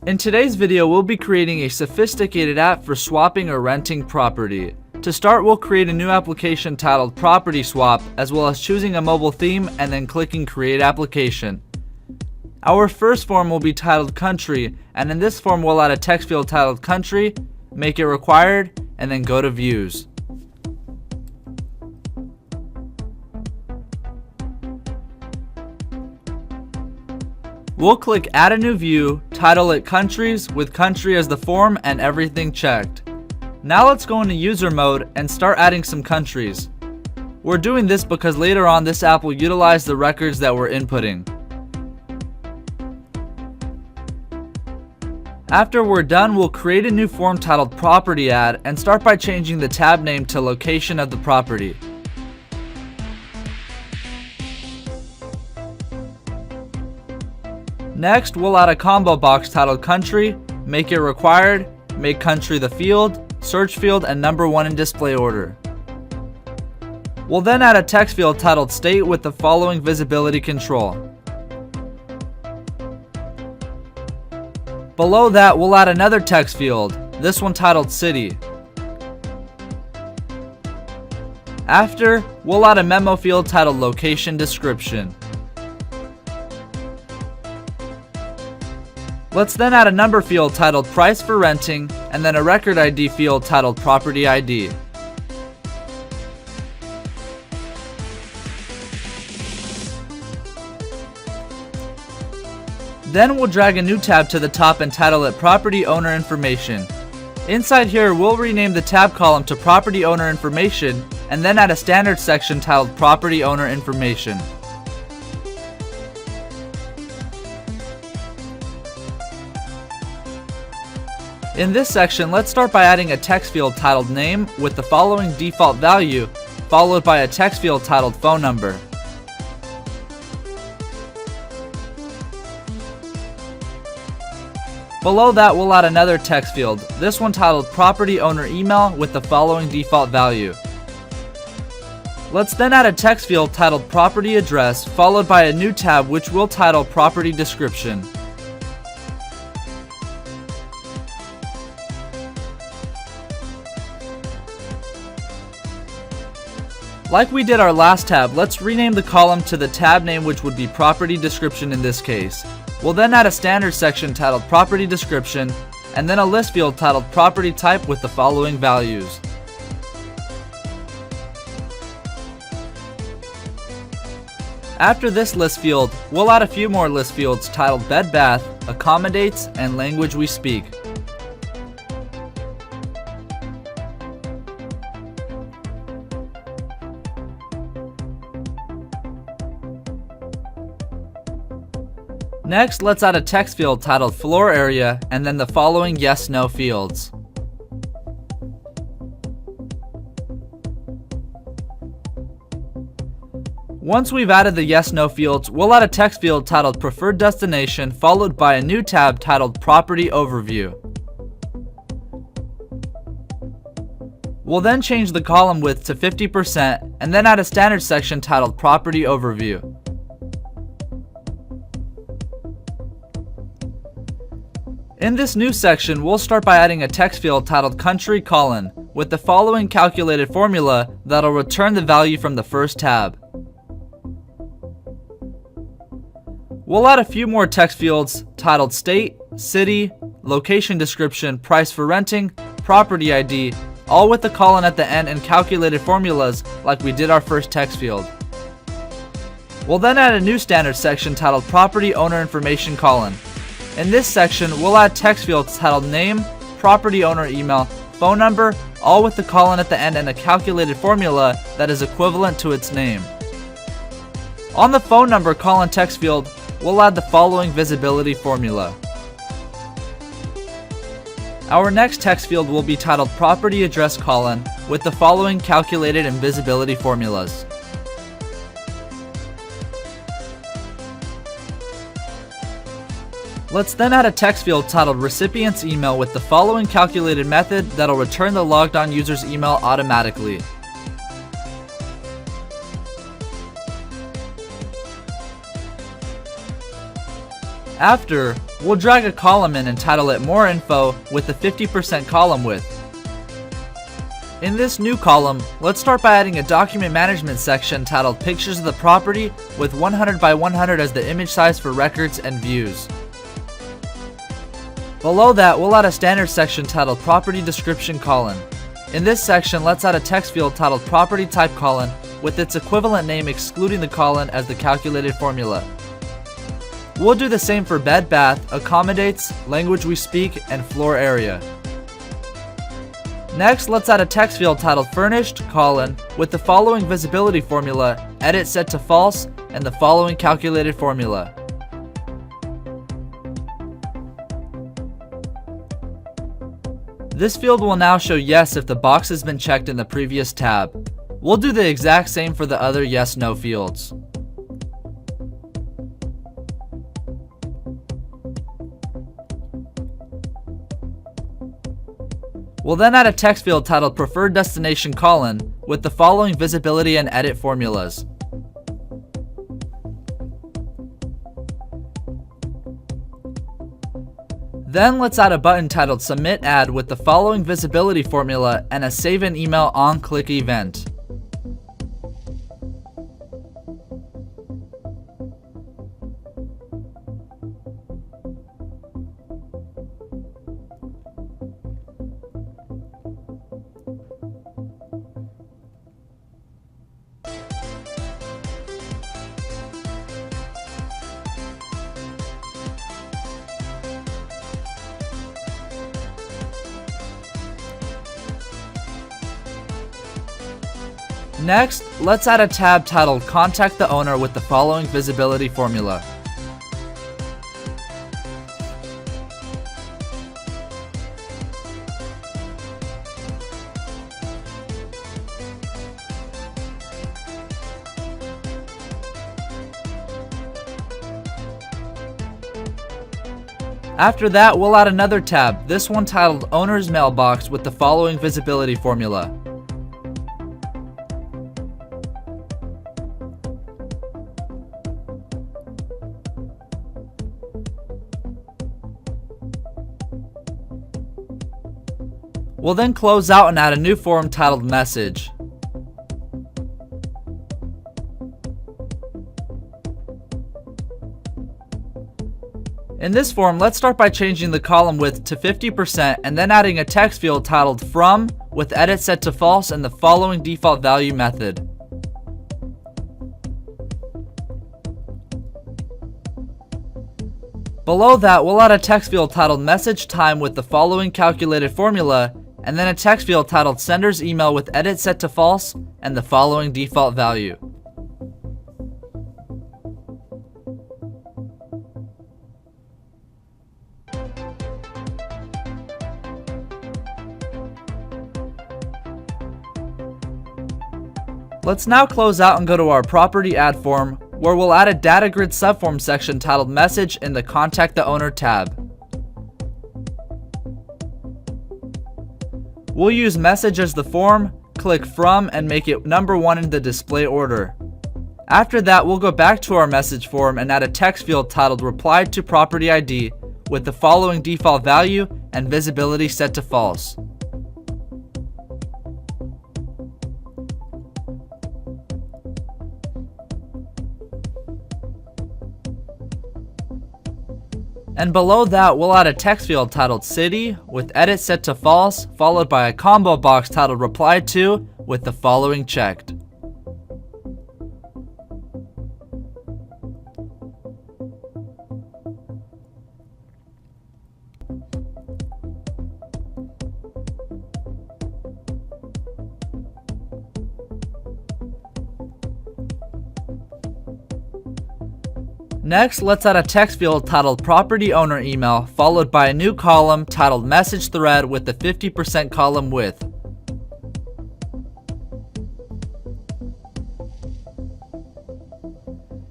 In today's video, we'll be creating a sophisticated app for swapping or renting property. To start, we'll create a new application titled Property Swap, as well as choosing a mobile theme and then clicking Create Application. Our first form will be titled Country, and in this form we'll add a text field titled Country, make it required, and then go to Views. We'll click Add a New View, title it Countries, with Country as the form and everything checked. Now let's go into user mode and start adding some countries. We're doing this because later on this app will utilize the records that we're inputting. After we're done, we'll create a new form titled Property Add and start by changing the tab name to Location of the property. Next, we'll add a combo box titled Country, make it required, make country the field, search field, and number 1 in display order. We'll then add a text field titled State with the following visibility control. Below that, we'll add another text field, this one titled City. After, we'll add a memo field titled Location Description. Let's then add a number field titled Price for Renting, and then a record ID field titled Property ID. Then we'll drag a new tab to the top and title it Property Owner Information. Inside here, we'll rename the tab column to Property Owner Information, and then add a standard section titled Property Owner Information. In this section, let's start by adding a text field titled Name with the following default value, followed by a text field titled Phone Number. Below that, we'll add another text field, this one titled Property Owner Email with the following default value. Let's then add a text field titled Property Address, followed by a new tab which we'll title Property Description. Like we did our last tab, let's rename the column to the tab name, which would be Property Description in this case. We'll then add a standard section titled Property Description, and then a list field titled Property Type with the following values. After this list field, we'll add a few more list fields titled Bed Bath, Accommodates, and Language We Speak. Next, let's add a text field titled Floor Area, and then the following yes/no fields. Once we've added the yes/no fields, we'll add a text field titled Preferred Destination, followed by a new tab titled Property Overview. We'll then change the column width to 50%, and then add a standard section titled Property Overview. In this new section, we'll start by adding a text field titled Country: with the following calculated formula that'll return the value from the first tab. We'll add a few more text fields titled State, City, Location Description, Price for Renting, Property ID, all with the colon at the end and calculated formulas like we did our first text field. We'll then add a new standard section titled Property Owner Information: In this section, we'll add text fields titled Name, Property Owner Email, Phone Number, all with the colon at the end and a calculated formula that is equivalent to its name. On the phone number colon text field, we'll add the following visibility formula. Our next text field will be titled Property Address: with the following calculated and visibility formulas. Let's then add a text field titled Recipient's Email with the following calculated method that'll return the logged on user's email automatically. After, We'll drag a column in and title it More Info with the 50% column width. In this new column, let's start by adding a document management section titled Pictures of the Property with 100 by 100 as the image size for records and views. Below that, we'll add a standard section titled Property Description colon. In this section, let's add a text field titled Property Type colon with its equivalent name excluding the colon as the calculated formula. We'll do the same for bed, bath, accommodates, language we speak, and floor area. Next, let's add a text field titled Furnished, colon, with the following visibility formula, edit set to false, and the following calculated formula. This field will now show yes if the box has been checked in the previous tab. We'll do the exact same for the other yes/no fields. We'll then add a text field titled Preferred Destination colon with the following visibility and edit formulas. Then let's add a button titled Submit Ad with the following visibility formula and a Save an Email on Click event. Next, let's add a tab titled Contact the Owner with the following visibility formula. After that, we'll add another tab, this one titled Owner's Mailbox with the following visibility formula. We'll then close out and add a new form titled Message. In this form, let's start by changing the column width to 50% and then adding a text field titled From with edit set to false and the following default value method. Below that, we'll add a text field titled Message Time with the following calculated formula, and then a text field titled Sender's Email with edit set to false and the following default value. Let's now close out and go to our property add form, where we'll add a data grid subform section titled Message in the Contact the Owner tab. We'll use Message as the form, click From, and make it number 1 in the display order. After that, we'll go back to our message form and add a text field titled Reply to Property ID with the following default value and visibility set to false. And below that, we'll add a text field titled City with edit set to false, followed by a combo box titled Reply to with the following checked. Next, let's add a text field titled Property Owner Email, followed by a new column titled Message Thread with the 50% column width.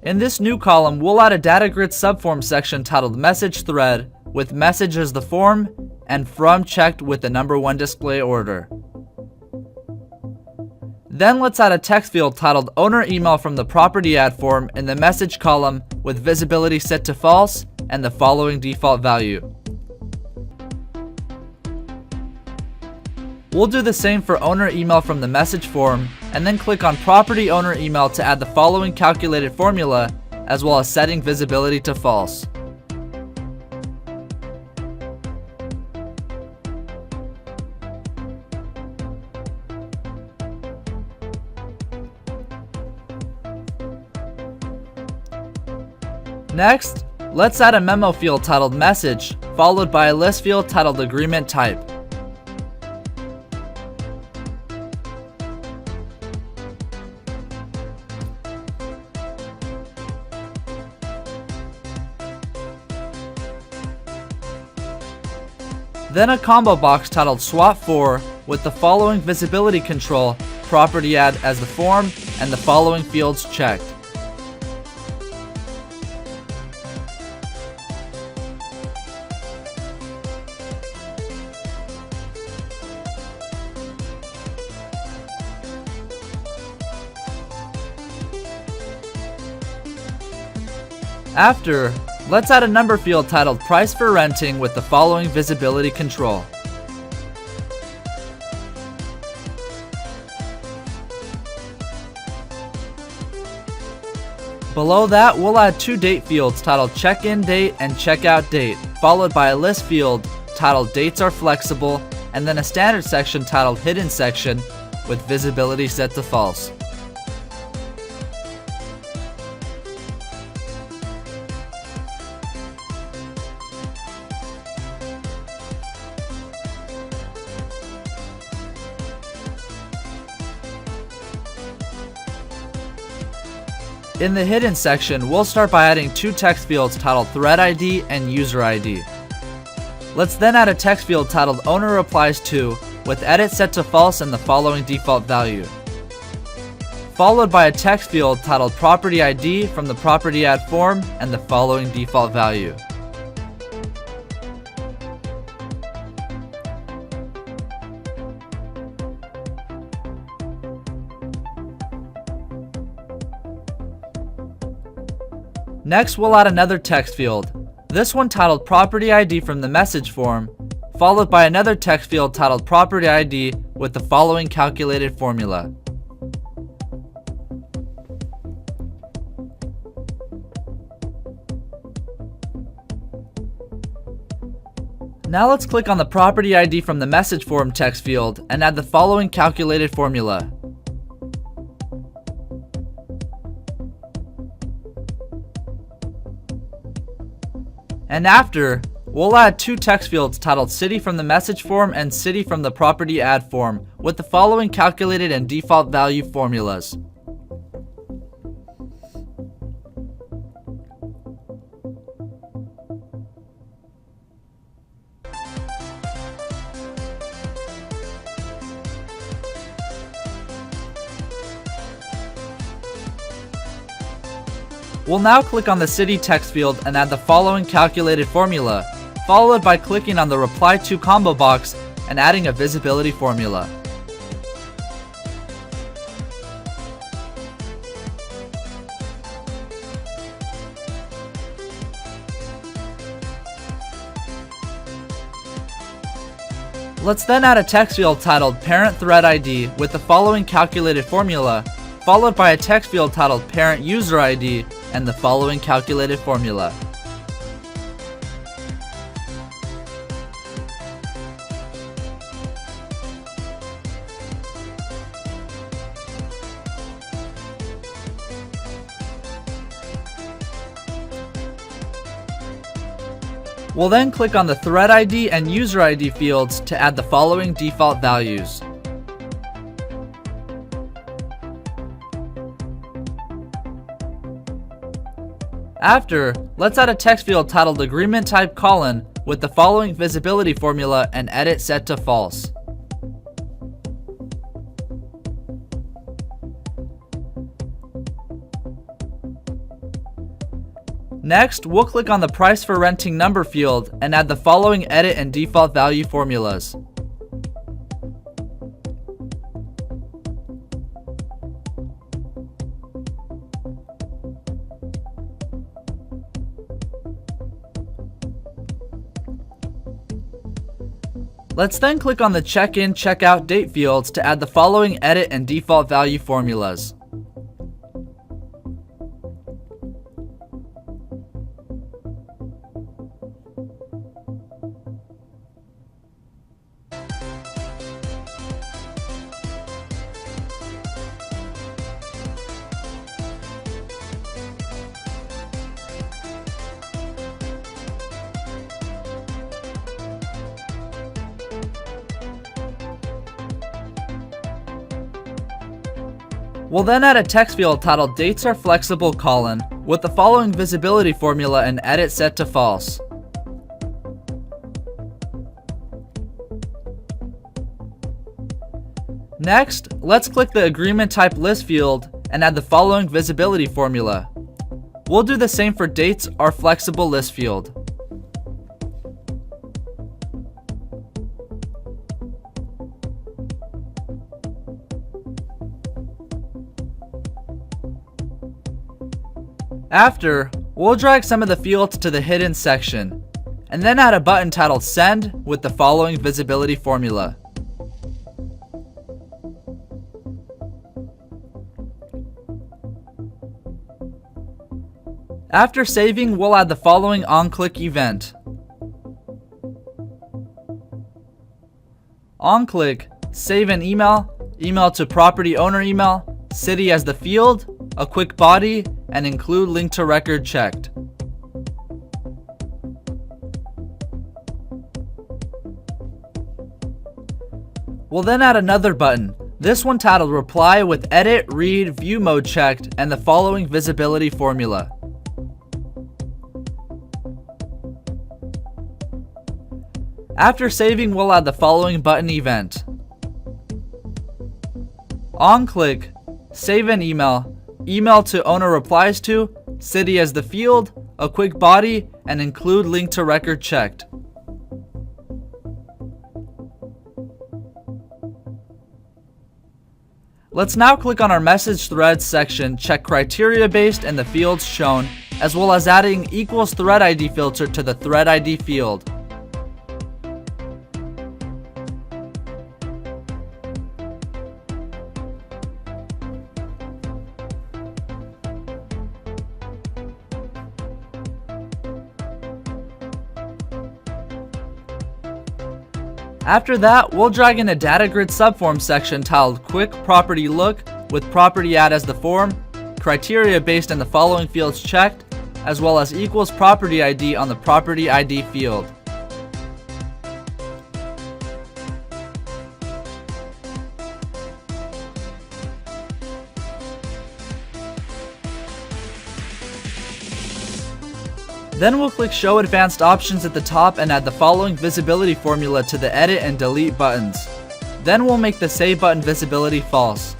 In this new column, we'll add a data grid subform section titled Message Thread with Message as the form and From checked with the number 1 display order. Then let's add a text field titled owner email from the property ad form in the message column with visibility set to false and the following default value. We'll do the same for owner email from the message form, and then click on property owner email to add the following calculated formula, as well as setting visibility to false. Next, let's add a memo field titled message, followed by a list field titled agreement type. Then a combo box titled swap for with the following visibility control, property ad as the form, and the following fields checked. After, let's add a number field titled price for renting with the following visibility control. Below that, we'll add two date fields titled check-in date and check-out date, followed by a list field titled dates are flexible, and then a standard section titled hidden section with visibility set to false. In the hidden section, we'll start by adding two text fields titled thread ID and user ID. Let's then add a text field titled owner replies to with edit set to false and the following default value, followed by a text field titled property ID from the property ad form and the following default value. Next, we'll add another text field, this one titled property ID from the message form, followed by another text field titled property ID with the following calculated formula. Now let's click on the property ID from the message form text field and add the following calculated formula. And after, we'll add two text fields titled city from the message form and city from the property ad form with the following calculated and default value formulas. We'll now click on the city text field and add the following calculated formula, followed by clicking on the reply to combo box and adding a visibility formula. Let's then add a text field titled parent thread ID with the following calculated formula, followed by a text field titled parent user ID and the following calculated formula. We'll then click on the thread ID and user ID fields to add the following default values. After, let's add a text field titled agreement type colon with the following visibility formula and edit set to false. Next, we'll click on the price for renting number field and add the following edit and default value formulas. Let's then click on the check-in, check-out date fields to add the following edit and default value formulas. We'll then add a text field titled Dates are flexible, with the following visibility formula and edit set to false. Next, let's click the agreement type list field and add the following visibility formula. We'll do the same for dates are flexible list field. After, we'll drag some of the fields to the hidden section, and then add a button titled Send with the following visibility formula. After saving, we'll add the following on-click event. On-click, save an email, email to property owner email, city as the field, a quick body, and include link to record checked. We'll then add another button, this one titled Reply with Edit, Read, View Mode checked, and the following visibility formula. After saving, we'll add the following button event. On-click, save an email, email to owner replies to, city as the field, a quick body, and include link to record checked. Let's now click on our message threads section, check criteria based and the fields shown, as well as adding equals thread ID filter to the thread ID field. After that, we'll drag in a data grid subform section titled Quick Property Look with property add as the form, criteria based on the following fields checked, as well as equals property ID on the property ID field. Then we'll click Show Advanced Options at the top and add the following visibility formula to the Edit and Delete buttons. Then we'll make the Save button visibility false.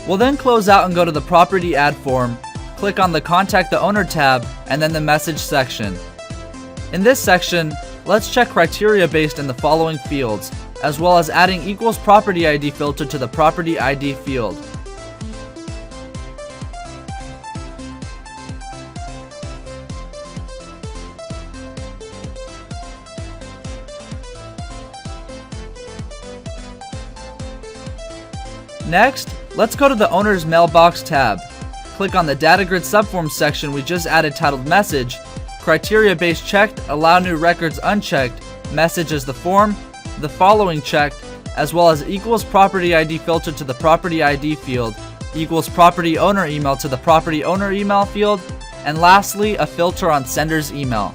We'll then close out and go to the Property Add form, click on the Contact the Owner tab, and then the Message section. In this section, let's check criteria based in the following fields, as well as adding equals property ID filter to the property ID field. Next, let's go to the Owner's Mailbox tab. Click on the Data Grid subform section we just added titled Message, criteria based checked, allow new records unchecked, message as the form, the following checked, as well as equals property ID filter to the property ID field, equals property owner email to the property owner email field, and lastly, a filter on sender's email.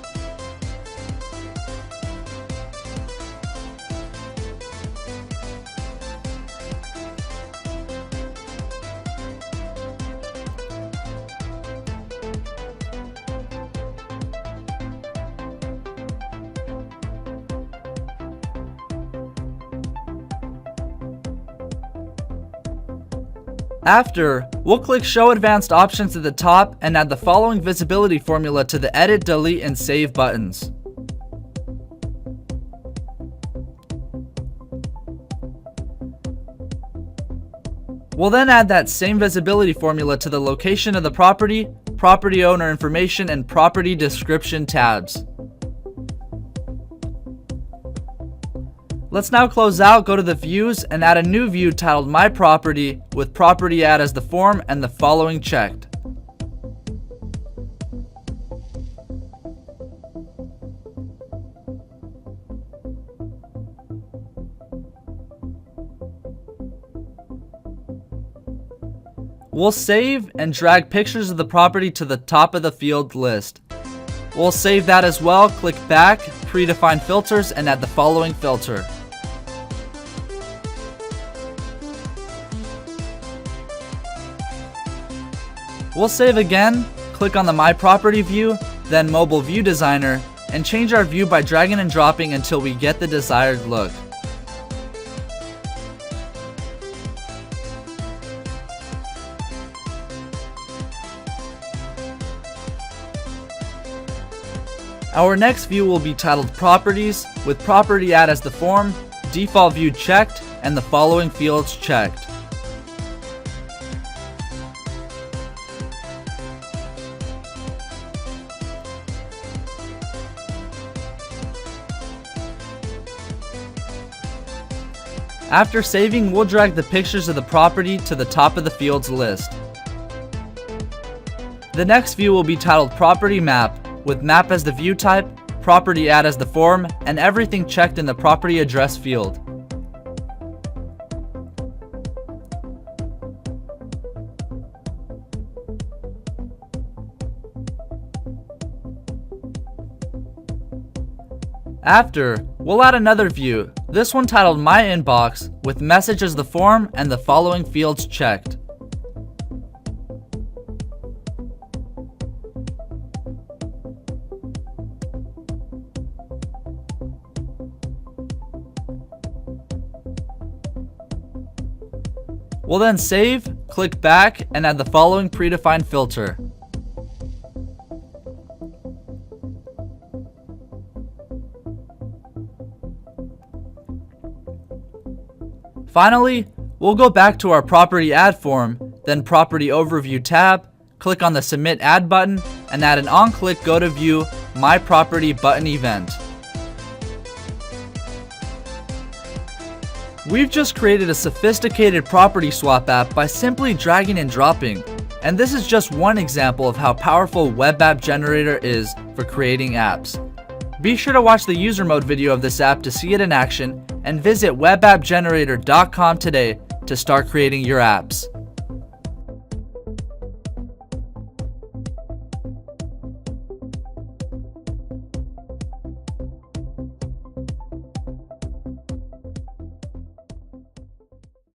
After, we'll click Show Advanced Options at the top and add the following visibility formula to the Edit, Delete, and Save buttons. We'll then add that same visibility formula to the location of the property, property owner information, and property description tabs. Let's now close out, go to the views, and add a new view titled My Property with property add as the form and the following checked. We'll save and drag pictures of the property to the top of the field list. We'll save that as well, click back, predefine filters, and add the following filter. We'll save again, click on the My Property view, then Mobile View Designer, and change our view by dragging and dropping until we get the desired look. Our next view will be titled Properties, with property add as the form, default view checked, and the following fields checked. After saving, we'll drag the pictures of the property to the top of the fields list. The next view will be titled Property Map, with map as the view type, property add as the form, and everything checked in the property address field. After, we'll add another view, this one titled My Inbox, with message as the form and the following fields checked. We'll then save, click back, and add the following predefined filter. Finally, we'll go back to our property add form, then property overview tab, click on the submit ad button, and add an on-click go to view My Property button event. We've just created a sophisticated property swap app by simply dragging and dropping. And this is just one example of how powerful Web App Generator is for creating apps. Be sure to watch the user mode video of this app to see it in action, and visit WebAppGenerator.com today to start creating your apps.